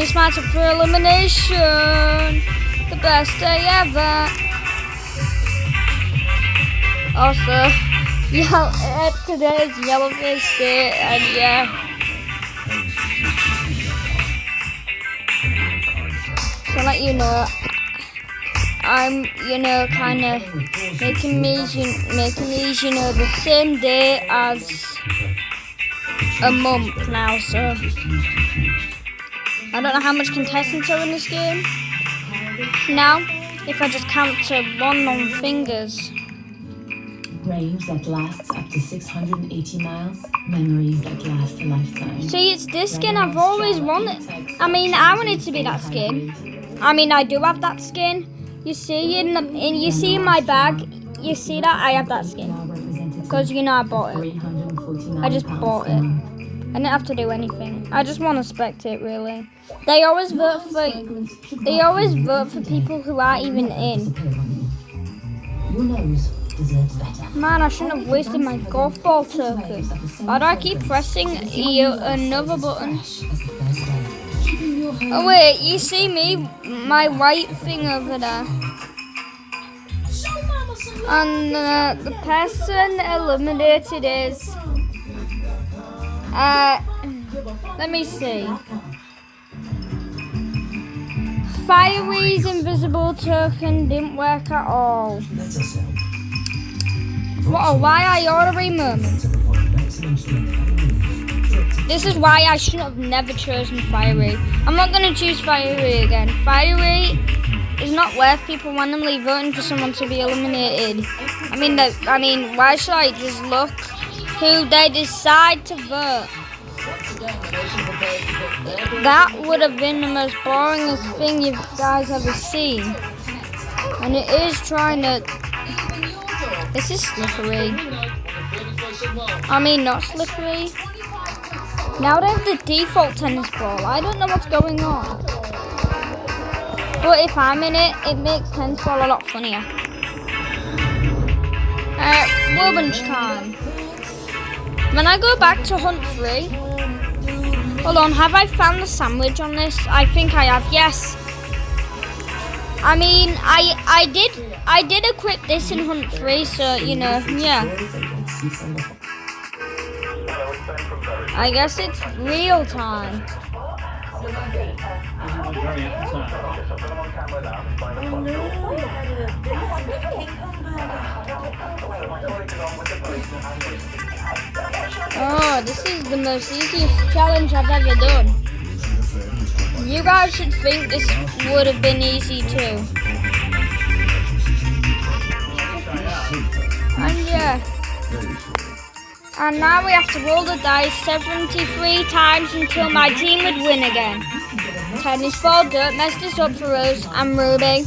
First match up for elimination. The best day ever. Also, today's Yellowfish Day, and yeah. To let you know, I'm, kind of making these, the same day as a month now, so I don't know how much contestants are in this game now, if I just count to one on fingers. Range that lasts up to 680 miles, memories that last a lifetime. See, it's this skin I've always wanted. I mean, I want it to be that skin. I mean, I do have that skin. You see in my bag, you see that I have that skin. Because I bought it. I just bought it. I didn't have to do anything. I just want to spectate, really. They always vote for people who aren't even in. Your nose deserves better. Man, I shouldn't have wasted my golf ball token. Why do I keep pressing another button? Oh wait, you see me? My white thing over there. And the person eliminated is... let me see. Fiery's invisible token didn't work at all. What a why I ordery moment. This is why I should have never chosen Fiery. I'm not going to choose Fiery again. Fiery is not worth people randomly voting for someone to be eliminated. I mean, why should I just look who they decide to vote? That would have been the most boringest thing you guys ever seen. And it is trying to... This is slippery. I mean, not slippery. Now they have the default tennis ball. I don't know what's going on. But if I'm in it, it makes tennis ball a lot funnier. Lunch time. When I go back to Hunt 3... Hold on, have I found the sandwich on this? I think I have, yes. I mean, I did equip this in Hunt 3, so, yeah. I guess it's real time. Oh, this is the most easiest challenge I've ever done. You guys should think this would have been easy too. And yeah. And now we have to roll the dice 73 times until my team would win again. Tennis ball, don't mess this up for us. I'm Ruby.